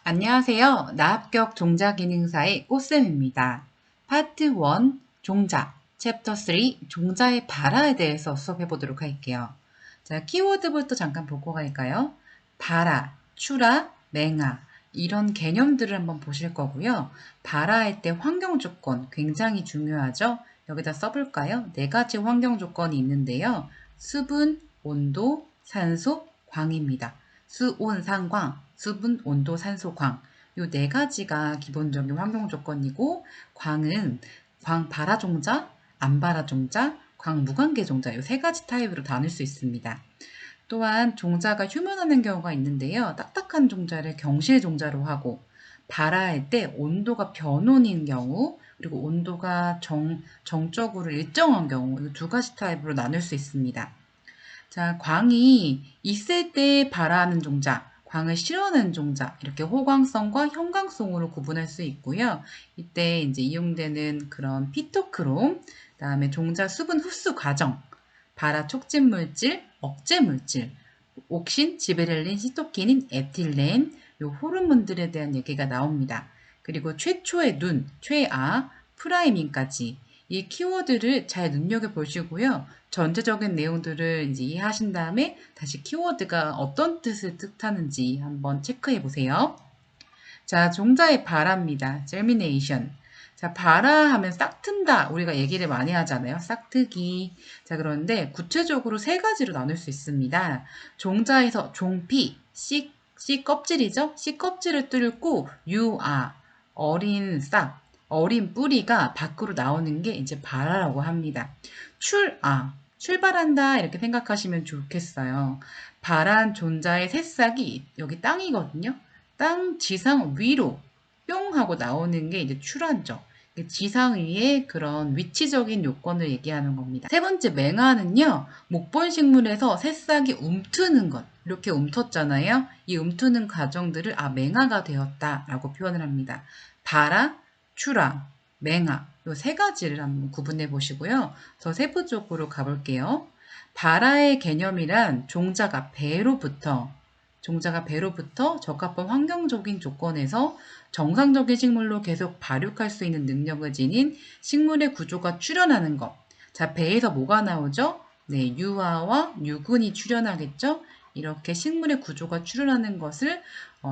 안녕하세요. 나합격 종자기능사의 꽃쌤입니다. 파트 1 종자, 챕터 3 종자의 발화에 대해서 수업해 보도록 할게요. 자, 키워드부터 잠깐 보고 갈까요? 발화, 출하, 맹하 이런 개념들을 한번 보실 거고요. 발화할 때 환경 조건 굉장히 중요하죠. 여기다 써볼까요? 네 가지 환경 조건이 있는데요. 수분, 온도, 산소, 광입니다. 수온, 상광, 수분, 온도, 산소, 광. 요 네 가지가 기본적인 환경 조건이고, 광은 광 발화 종자, 안 발화 종자, 광 무관계 종자 요 세 가지 타입으로 나눌 수 있습니다. 또한 종자가 휴면하는 경우가 있는데요. 딱딱한 종자를 경실 종자로 하고, 발화할 때 온도가 변온인 경우, 그리고 온도가 정적으로 일정한 경우, 이 두 가지 타입으로 나눌 수 있습니다. 자, 광이 있을 때 발화하는 종자, 광을 실어내는 종자, 이렇게 호광성과 형광성으로 구분할 수 있고요. 이때 이제 이용되는 그런 피토크롬, 그다음에 종자 수분 흡수 과정, 발화 촉진 물질, 억제 물질, 옥신, 지베렐린, 시토키닌, 에틸렌, 요 호르몬들에 대한 얘기가 나옵니다. 그리고 최초의 눈, 최아, 프라이밍까지 이 키워드를 잘 눈여겨보시고요. 전체적인 내용들을 이제 이해하신 다음에 다시 키워드가 어떤 뜻을 뜻하는지 한번 체크해 보세요. 자, 종자의 발화입니다. germination. 자, 발화하면 싹 튼다. 우리가 얘기를 많이 하잖아요. 싹트기. 자, 그런데 구체적으로 세 가지로 나눌 수 있습니다. 종자에서 종피, 씨 껍질이죠? 씨 껍질을 뚫고 유아, 어린 싹, 어린 뿌리가 밖으로 나오는 게 이제 발화라고 합니다. 출발한다 이렇게 생각하시면 좋겠어요. 발한 종자의 새싹이 여기 땅이거든요. 땅 지상 위로 뿅 하고 나오는 게 이제 출하죠. 지상 위에 그런 위치적인 요건을 얘기하는 겁니다. 세 번째 맹하는요. 목본식물에서 새싹이 움트는 것. 이렇게 움텄잖아요. 이 움트는 과정들을 맹하가 되었다라고 표현을 합니다. 발하, 출하, 맹하 이 세 가지를 한번 구분해 보시고요. 더 세부적으로 가볼게요. 발하의 개념이란 종자가 배로부터 적합한 환경적인 조건에서 정상적인 식물로 계속 발육할 수 있는 능력을 지닌 식물의 구조가 출현하는 것. 자, 배에서 뭐가 나오죠? 네, 유아와 유근이 출현하겠죠? 이렇게 식물의 구조가 출현하는 것을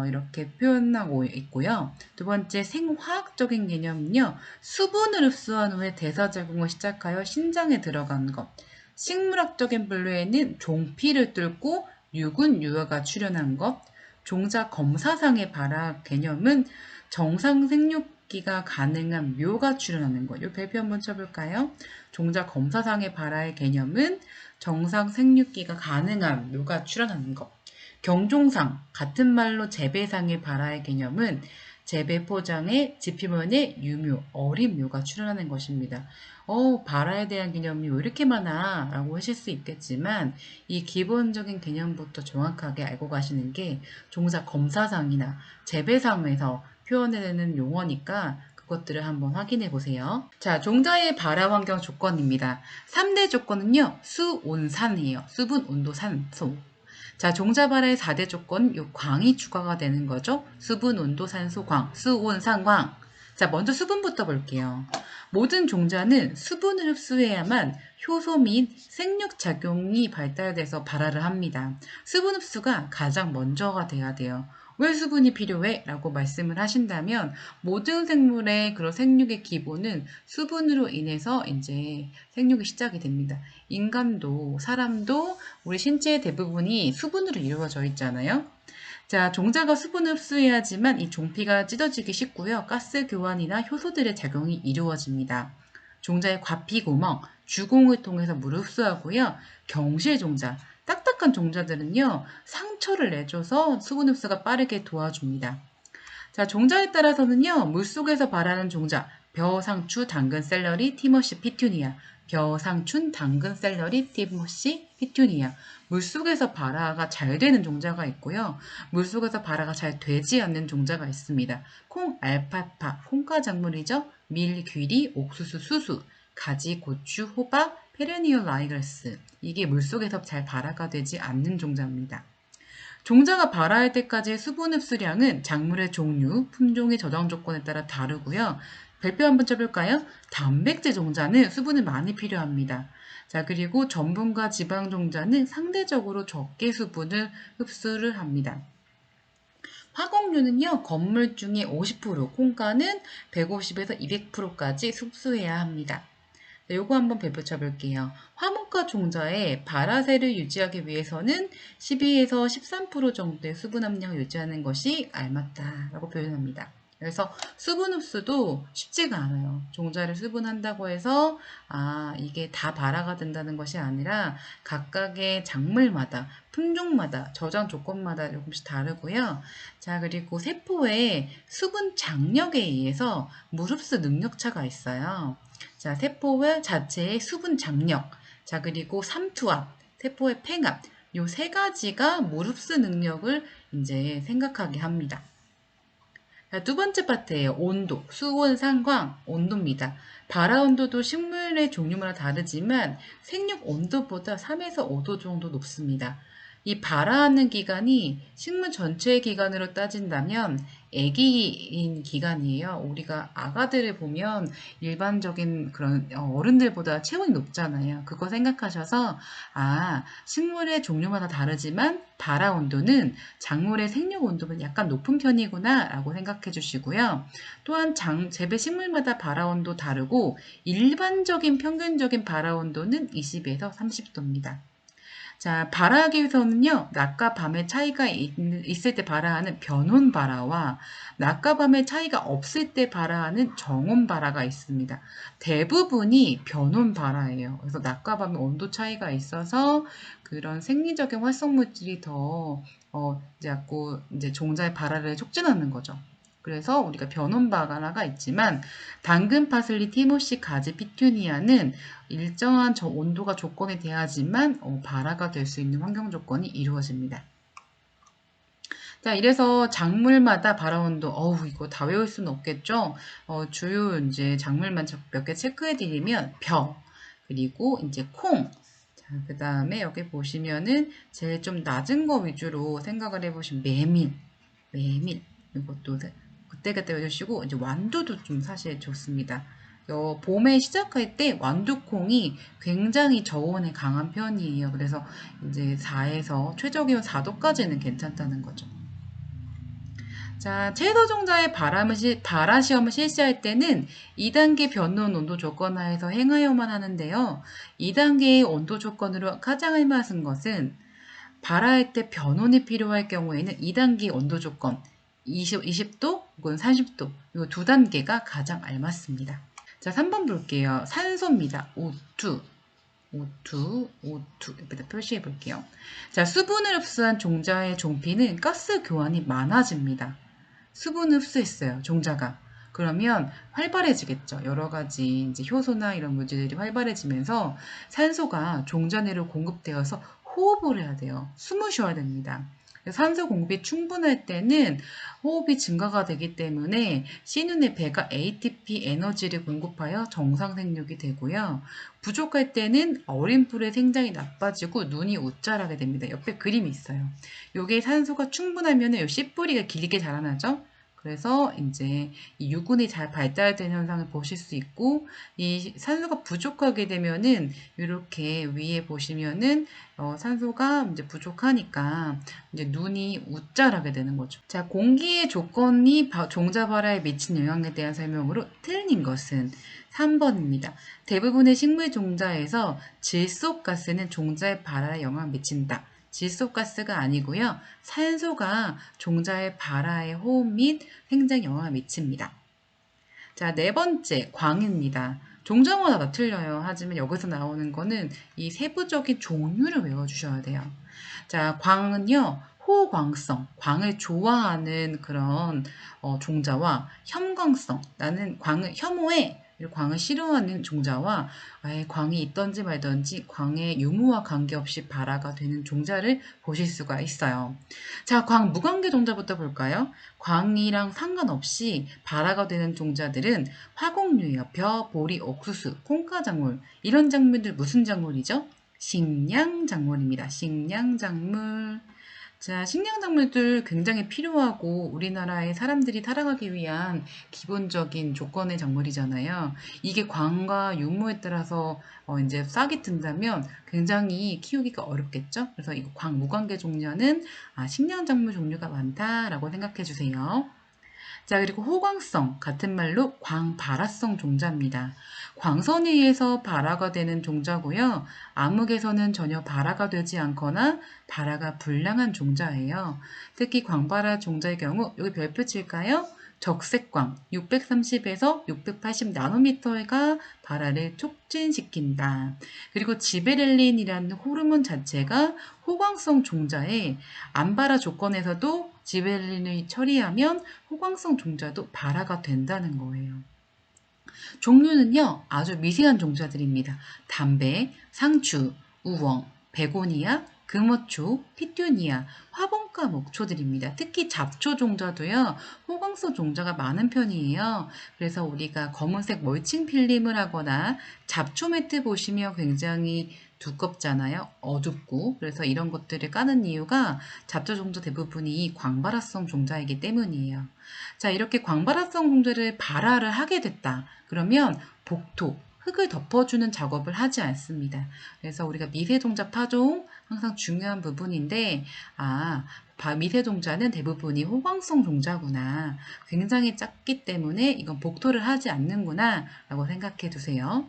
이렇게 표현하고 있고요. 두 번째 생화학적인 개념은요. 수분을 흡수한 후에 대사작용을 시작하여 신장에 들어간 것. 식물학적인 분류에는 종피를 뚫고 유근 유아가 출현한 것, 종자 검사상의 발화 개념은 정상 생육기가 가능한 묘가 출현하는 것. 이 별표 한번 쳐볼까요? 종자 검사상의 발화의 개념은 정상 생육기가 가능한 묘가 출현하는 것. 경종상, 같은 말로 재배상의 발화의 개념은 재배 포장의 지피면에 유묘, 어린 묘가 출현하는 것입니다. 발화에 대한 개념이 왜 이렇게 많아? 라고 하실 수 있겠지만 이 기본적인 개념부터 정확하게 알고 가시는 게 종자 검사상이나 재배상에서 표현해내는 용어니까 그것들을 한번 확인해 보세요. 자, 종자의 발화 환경 조건입니다. 3대 조건은요. 수, 온, 산이에요. 수분, 온도, 산소. 자, 종자 발화의 4대 조건, 요 광이 추가가 되는 거죠. 수분, 온도, 산소, 광, 수, 온, 산, 광. 자, 먼저 수분부터 볼게요. 모든 종자는 수분을 흡수해야만 효소 및 생육작용이 발달돼서 발화를 합니다. 수분 흡수가 가장 먼저가 돼야 돼요. 왜 수분이 필요해? 라고 말씀을 하신다면 모든 생물의 그런 생육의 기본은 수분으로 인해서 이제 생육이 시작이 됩니다. 인간도 사람도 우리 신체의 대부분이 수분으로 이루어져 있잖아요. 자, 종자가 수분을 흡수해야지만 이 종피가 찢어지기 쉽고요. 가스 교환이나 효소들의 작용이 이루어집니다. 종자의 과피구멍, 주공을 통해서 물을 흡수하고요. 경실 종자, 딱딱한 종자들은요. 상처를 내줘서 수분 흡수가 빠르게 도와줍니다. 자, 종자에 따라서는요. 물속에서 발하는 종자, 벼, 상추, 당근, 샐러리, 티머시, 피투니아, 벼, 상춘, 당근, 샐러리, 티머시, 피투니아. 물속에서 발화가 잘 되는 종자가 있고요. 물속에서 발화가 잘 되지 않는 종자가 있습니다. 콩, 알파파, 콩과 작물이죠. 밀, 귀리, 옥수수, 수수. 가지, 고추, 호박, 페르니올 라이글스. 이게 물속에서 잘 발화가 되지 않는 종자입니다. 종자가 발화할 때까지의 수분 흡수량은 작물의 종류, 품종의 저장 조건에 따라 다르고요. 별표 한번 쳐볼까요? 단백질 종자는 수분이 많이 필요합니다. 자, 그리고 전분과 지방 종자는 상대적으로 적게 수분을 흡수를 합니다. 화곡류는요, 건물 중에 50%, 콩가는 150에서 200%까지 흡수해야 합니다. 네, 요거 한번 배포쳐 볼게요. 화목과 종자의 발화세를 유지하기 위해서는 12에서 13% 정도의 수분 함량을 유지하는 것이 알맞다라고 표현합니다. 그래서 수분 흡수도 쉽지가 않아요. 종자를 수분한다고 해서 이게 다 발화가 된다는 것이 아니라 각각의 작물마다 품종마다 저장 조건마다 조금씩 다르고요. 자, 그리고 세포의 수분 장력에 의해서 물 흡수 능력차가 있어요. 자, 세포의 자체의 수분 장력, 자, 그리고 삼투압, 세포의 팽압, 요 세 가지가 물 흡수 능력을 이제 생각하게 합니다. 자, 두 번째 파트예요. 온도, 수온 상황, 온도입니다. 발화 온도도 식물의 종류마다 다르지만 생육 온도보다 3에서 5도 정도 높습니다. 이 발화하는 기간이 식물 전체의 기간으로 따진다면 아기인 기간이에요. 우리가 아가들을 보면 일반적인 그런 어른들보다 체온이 높잖아요. 그거 생각하셔서 식물의 종류마다 다르지만 발화 온도는 작물의 생육 온도는 약간 높은 편이구나 라고 생각해 주시고요. 또한 재배 식물마다 발화 온도 다르고 일반적인 평균적인 발화 온도는 20에서 30도입니다. 자, 발화하기 위해서는요, 낮과 밤의 차이가 있을 때 발화하는 변온 발화와 낮과 밤의 차이가 없을 때 발화하는 정온 발화가 있습니다. 대부분이 변온 발화예요. 그래서 낮과 밤의 온도 차이가 있어서 그런 생리적인 활성 물질이 더 자꾸 이제 종자의 발화를 촉진하는 거죠. 그래서 우리가 변온 발화가 있지만 당근, 파슬리, 티모시, 가지, 피투니아는 일정한 온도가 조건이 돼야지만 발화가 될 수 있는 환경 조건이 이루어집니다. 자, 이래서 작물마다 발화 온도, 이거 다 외울 수는 없겠죠? 주요 이제 작물만 몇 개 체크해 드리면 그리고 이제 콩, 자, 그 다음에 여기 보시면은 제일 좀 낮은 거 위주로 생각을 해보시면 메밀, 이것도 그때그때 외우시고, 이제 완두도 좀 사실 좋습니다. 봄에 시작할 때 완두콩이 굉장히 저온에 강한 편이에요. 그래서 이제 4에서 최저기온 4도까지는 괜찮다는 거죠. 자, 채소종자의 발화 시험을 실시할 때는 2단계 변온 온도 조건 하에서 행하여만 하는데요. 2단계의 온도 조건으로 가장 알맞은 것은 발화할 때 변온이 필요할 경우에는 2단계 온도 조건 20도 혹은 30도 이 두 단계가 가장 알맞습니다. 자, 3번 볼게요. 산소입니다. O2 여기다 표시해 볼게요. 자, 수분을 흡수한 종자의 종피는 가스 교환이 많아집니다. 수분을 흡수했어요, 종자가. 그러면 활발해지겠죠. 여러 가지 이제 효소나 이런 물질들이 활발해지면서 산소가 종자 내로 공급되어서 호흡을 해야 돼요. 숨을 쉬어야 됩니다. 산소 공급이 충분할 때는 호흡이 증가가 되기 때문에 씨눈의 배가 ATP 에너지를 공급하여 정상 생육이 되고요. 부족할 때는 어린 풀의 생장이 나빠지고 눈이 웃자라게 됩니다. 옆에 그림이 있어요. 요게 산소가 충분하면 요 씨뿌리가 길게 자라나죠. 그래서 이제 이 유군이 잘 발달된 현상을 보실 수 있고, 이 산소가 부족하게 되면은 이렇게 위에 보시면은 산소가 이제 부족하니까 이제 눈이 웃자라게 되는 거죠. 자, 공기의 조건이 종자 발화에 미친 영향에 대한 설명으로 틀린 것은 3번입니다. 대부분의 식물 종자에서 질소가스는 종자의 발화에 영향을 미친다. 질소가스가 아니고요. 산소가 종자의 발화에 호흡 및 생장에 영향을 미칩니다. 자, 네 번째, 광입니다. 종자마다 다 틀려요. 하지만 여기서 나오는 거는 이 세부적인 종류를 외워주셔야 돼요. 자, 광은요, 호광성, 광을 좋아하는 그런 종자와 혐광성, 나는 혐오에 그리고 광을 싫어하는 종자와 아예 광이 있던지 말던지 광의 유무와 관계없이 발화가 되는 종자를 보실 수가 있어요. 자, 광 무관계 종자부터 볼까요? 광이랑 상관없이 발화가 되는 종자들은 화곡류예요. 벼, 보리, 옥수수, 콩가작물 이런 작물들 무슨 작물이죠? 식량작물입니다. 식량작물. 자, 식량작물들 굉장히 필요하고 우리나라의 사람들이 살아가기 위한 기본적인 조건의 작물이잖아요. 이게 광과 유무에 따라서 이제 싹이 든다면 굉장히 키우기가 어렵겠죠? 그래서 이거 광 무관계 종류는 식량작물 종류가 많다라고 생각해 주세요. 자, 그리고 호광성, 같은 말로 광발화성 종자입니다. 광선에 의해서 발화가 되는 종자고요. 암흑에서는 전혀 발화가 되지 않거나 발화가 불량한 종자예요. 특히 광발화 종자의 경우 여기 별표 칠까요? 적색광 630에서 680 나노미터가 발화를 촉진시킨다. 그리고 지베렐린이라는 호르몬 자체가 호광성 종자에 암발화 조건에서도 지베렐린을 처리하면 호광성 종자도 발화가 된다는 거예요. 종류는요, 아주 미세한 종자들입니다. 담배, 상추, 우엉, 베고니아, 금어초, 피투니아, 화분과 목초들입니다. 특히 잡초 종자도요, 호광성 종자가 많은 편이에요. 그래서 우리가 검은색 멀칭 필름을 하거나 잡초 매트 보시면 굉장히 두껍잖아요. 어둡고. 그래서 이런 것들을 까는 이유가 잡초 종자 대부분이 광발화성 종자이기 때문이에요. 자, 이렇게 광발화성 종자를 발화를 하게 됐다. 그러면 복토, 흙을 덮어주는 작업을 하지 않습니다. 그래서 우리가 미세종자 파종 항상 중요한 부분인데, 미세종자는 대부분이 호광성 종자구나. 굉장히 작기 때문에 이건 복토를 하지 않는구나 라고 생각해 두세요.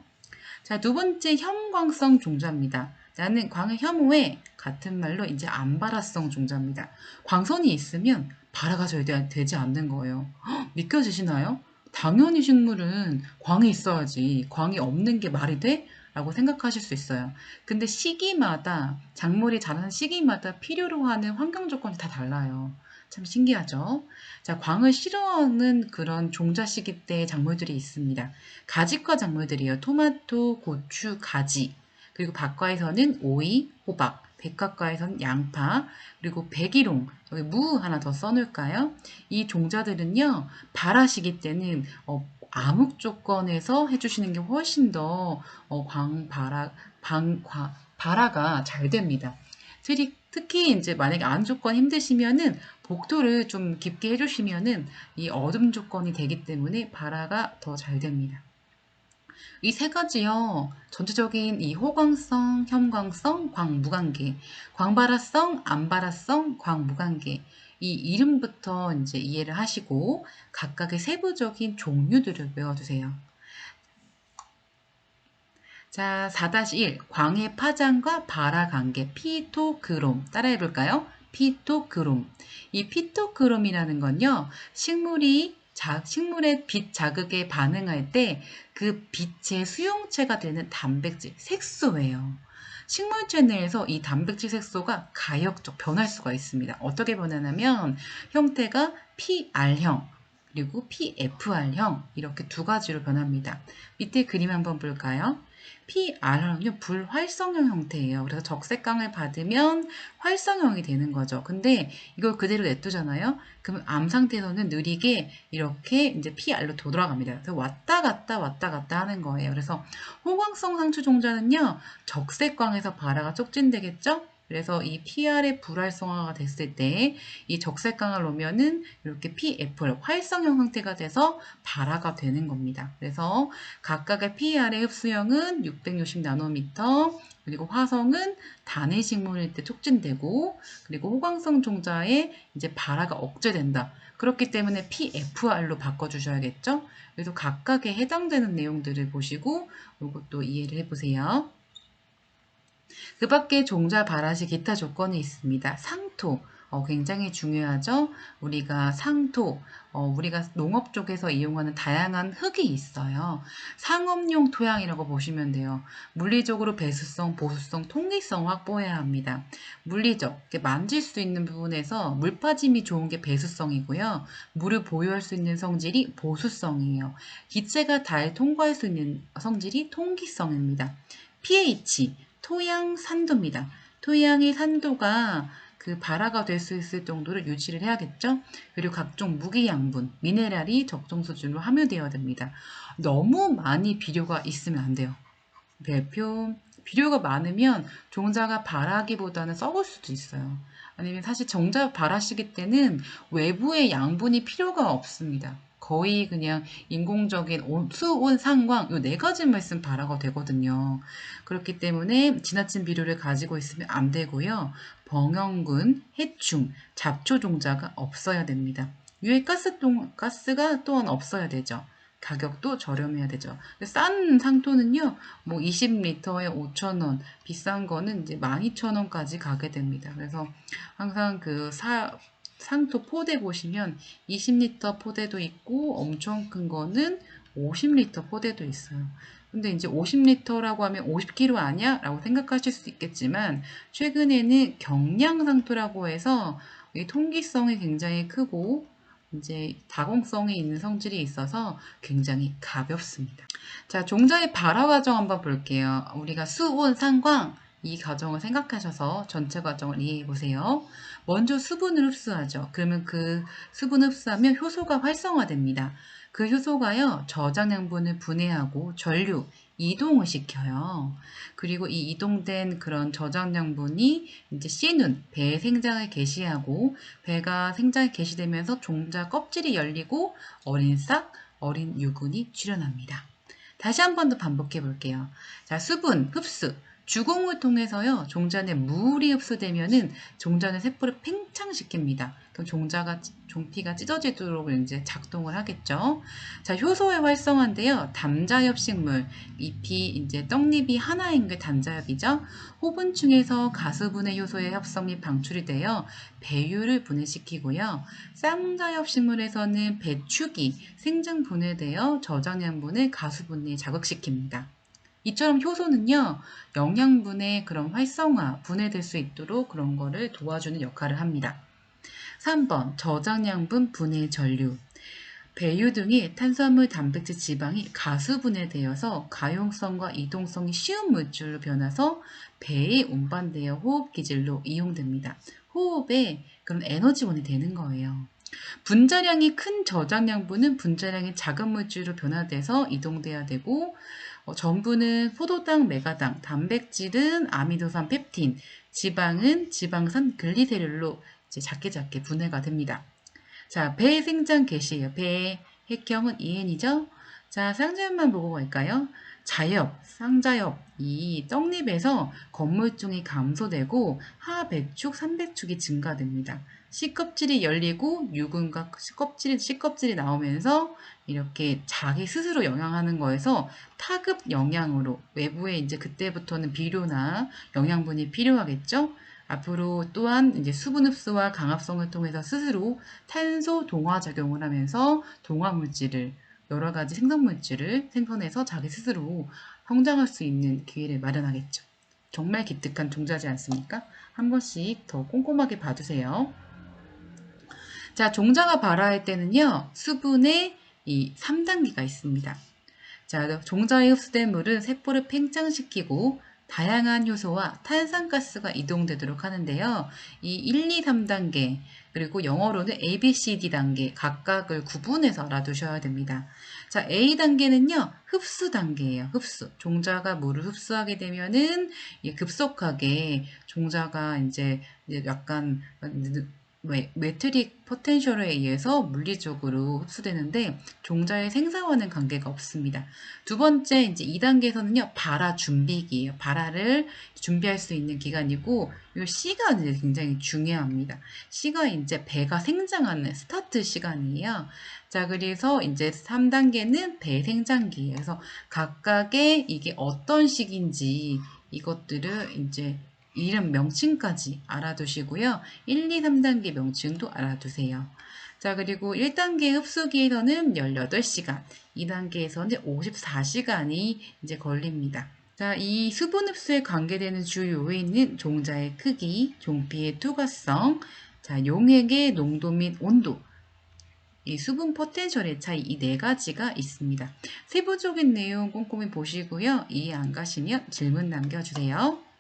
자, 두 번째 혐광성 종자입니다. 나는 광의 혐오에 같은 말로 이제 안발화성 종자입니다. 광선이 있으면 발화가 절대 되지 않는 거예요. 헉, 믿겨지시나요? 당연히 식물은 광이 있어야지. 광이 없는 게 말이 돼? 라고 생각하실 수 있어요. 근데 시기마다, 작물이 자라는 시기마다 필요로 하는 환경 조건이 다 달라요. 참 신기하죠? 자, 광을 싫어하는 그런 종자 시기 때 작물들이 있습니다. 가지과 작물들이에요. 토마토, 고추, 가지. 그리고 박과에서는 오이, 호박. 백화과에서는 양파, 그리고 백일홍, 여기 무 하나 더 써놓을까요? 이 종자들은요, 발화 시기 때는 암흑 조건에서 해주시는 게 훨씬 더 발화가 잘 됩니다. 특히 이제 만약에 안 조건 힘드시면은 복토를 좀 깊게 해주시면은 이 어둠 조건이 되기 때문에 발화가 더 잘 됩니다. 이 세 가지요. 전체적인 이 호광성, 혐광성, 광무관계, 광발화성, 안발화성, 광무관계. 이 이름부터 이제 이해를 하시고 각각의 세부적인 종류들을 외워두세요. 자, 4-1 광의 파장과 발화 관계 피토그롬 따라해볼까요? 피토그롬. 이 피토그롬이라는 건요. 식물의 빛 자극에 반응할 때 그 빛의 수용체가 되는 단백질 색소예요. 식물체 내에서 이 단백질 색소가 가역적 변할 수가 있습니다. 어떻게 변하냐면 형태가 PR형 그리고 PFR형 이렇게 두 가지로 변합니다. 밑에 그림 한번 볼까요? PR은요, 불활성형 형태예요. 그래서 적색광을 받으면 활성형이 되는 거죠. 근데 이걸 그대로 냅두잖아요. 그럼 암 상태에서는 느리게 이렇게 이제 PR로 돌아갑니다. 그래서 왔다 갔다 하는 거예요. 그래서 호광성 상추 종자는요, 적색광에서 발화가 촉진되겠죠? 그래서 이 PR의 불활성화가 됐을 때 이 적색광을 놓으면은 이렇게 PFR 활성형 형태가 돼서 발화가 되는 겁니다. 그래서 각각의 PR의 흡수형은 660 나노미터, 그리고 화성은 단일 식물일 때 촉진되고, 그리고 호광성 종자에 이제 발화가 억제된다. 그렇기 때문에 PFR로 바꿔주셔야겠죠? 그래서 각각에 해당되는 내용들을 보시고 이것도 이해를 해보세요. 그 밖에 종자 발화 시 기타 조건이 있습니다. 상토. 굉장히 중요하죠. 우리가 상토, 우리가 농업 쪽에서 이용하는 다양한 흙이 있어요. 상업용 토양이라고 보시면 돼요. 물리적으로 배수성, 보수성, 통기성 확보해야 합니다. 물리적, 이렇게 만질 수 있는 부분에서 물 빠짐이 좋은 게 배수성이고요. 물을 보유할 수 있는 성질이 보수성이에요. 기체가 잘 통과할 수 있는 성질이 통기성입니다. pH, 토양 산도입니다. 토양의 산도가 그 발화가 될 수 있을 정도로 유지를 해야겠죠. 그리고 각종 무기 양분, 미네랄이 적정 수준으로 함유되어야 됩니다. 너무 많이 비료가 있으면 안 돼요. 별표, 비료가 많으면 종자가 발하기보다는 썩을 수도 있어요. 아니면 사실 종자 발하시기 때는 외부의 양분이 필요가 없습니다. 거의 그냥 인공적인 수온, 상광 이 네 가지만 있으면 발화가 되거든요. 그렇기 때문에 지나친 비료를 가지고 있으면 안 되고요. 병영군, 해충, 잡초 종자가 없어야 됩니다. 가스가 또한 없어야 되죠. 가격도 저렴해야 되죠. 싼 상토는요, 뭐 20리터에 5,000원, 비싼 거는 이제 12,000원까지 가게 됩니다. 그래서 항상 상토 포대 보시면 20리터 포대도 있고 엄청 큰 거는 50리터 포대도 있어요. 근데 이제 50리터라고 하면 50kg 아니야? 라고 생각하실 수 있겠지만 최근에는 경량상토라고 해서 이 통기성이 굉장히 크고 이제 다공성이 있는 성질이 있어서 굉장히 가볍습니다. 자, 종자의 발화 과정 한번 볼게요. 우리가 수온, 상광 이 과정을 생각하셔서 전체 과정을 이해해 보세요. 먼저 수분을 흡수하죠. 그러면 그 수분 흡수하면 효소가 활성화됩니다. 그 효소가요, 저장양분을 분해하고 전류, 이동을 시켜요. 그리고 이 이동된 그런 저장양분이 이제 씨눈, 배의 생장을 개시하고 배가 생장이 개시되면서 종자 껍질이 열리고 어린 싹, 어린 유근이 출현합니다. 다시 한 번 더 반복해 볼게요. 자, 수분, 흡수. 주공을 통해서요, 종자 내 물이 흡수되면은 종자 내 세포를 팽창시킵니다. 그럼 종피가 찢어지도록 이제 작동을 하겠죠. 자, 효소의 활성화인데요. 담자엽식물, 잎이 이제 떡잎이 하나인 게 담자엽이죠. 호분층에서 가수분해 효소의 합성 및 방출이 되어 배유를 분해시키고요. 쌍자엽 식물에서는 배축이 생장 분해되어 저장양분을 가수분해에 자극시킵니다. 이처럼 효소는요, 영양분의 그런 활성화, 분해될 수 있도록 그런 거를 도와주는 역할을 합니다. 3번, 저장양분 분해 전류. 배유 등의 탄수화물, 단백질, 지방이 가수분해되어서 가용성과 이동성이 쉬운 물질로 변해서 배에 운반되어 호흡기질로 이용됩니다. 호흡에 그런 에너지원이 되는 거예요. 분자량이 큰 저장양분은 분자량이 작은 물질로 변화돼서 이동돼야 되고 전분은 포도당, 메가당, 단백질은 아미노산, 펩틴, 지방은 지방산, 글리세롤로 이제 작게 분해가 됩니다. 자, 배 생장 개시예요. 배의 핵형은 EN이죠. 자, 쌍자엽만 보고 갈까요? 자엽, 쌍자엽, 이 떡잎에서 건물중이 감소되고 하배축, 삼배축이 증가됩니다. C껍질이 열리고 유근과 C껍질이 나오면서 이렇게 자기 스스로 영양하는 거에서 타급 영양으로 외부에 이제 그때부터는 비료나 영양분이 필요하겠죠. 앞으로 또한 이제 수분 흡수와 강합성을 통해서 스스로 탄소 동화 작용을 하면서 동화 물질을 여러 가지 생성 물질을 생성해서 자기 스스로 성장할 수 있는 기회를 마련하겠죠. 정말 기특한 종자지 않습니까? 한 번씩 더 꼼꼼하게 봐주세요. 자, 종자가 발화할 때는요, 수분의 이 3단계가 있습니다. 자, 종자에 흡수된 물은 세포를 팽창시키고 다양한 효소와 탄산가스가 이동되도록 하는데요. 이 1, 2, 3단계, 그리고 영어로는 A, B, C, D 단계 각각을 구분해서 알아두셔야 됩니다. 자, A 단계는요, 흡수 단계예요. 흡수. 종자가 물을 흡수하게 되면은 급속하게 종자가 이제 약간 매트릭 포텐셜에 의해서 물리적으로 흡수되는데 종자의 생사와는 관계가 없습니다. 두 번째 이제 2단계에서는요. 발화 준비기예요. 발화를 준비할 수 있는 기간이고 이 C가 이제 굉장히 중요합니다. C가 이제 배가 생장하는 스타트 시간이에요. 자, 그래서 이제 3단계는 배 생장기예요. 그래서 각각의 이게 어떤 시기인지 이것들을 이제 이름 명칭까지 알아두시고요. 1, 2, 3단계 명칭도 알아두세요. 자, 그리고 1단계 흡수기에서는 18시간, 2단계에서는 54시간이 이제 걸립니다. 자, 이 수분 흡수에 관계되는 주요 요인은 종자의 크기, 종피의 투과성, 자, 용액의 농도 및 온도, 이 수분 포텐셜의 차이 이 네 가지가 있습니다. 세부적인 내용 꼼꼼히 보시고요. 이해 안 가시면 질문 남겨주세요.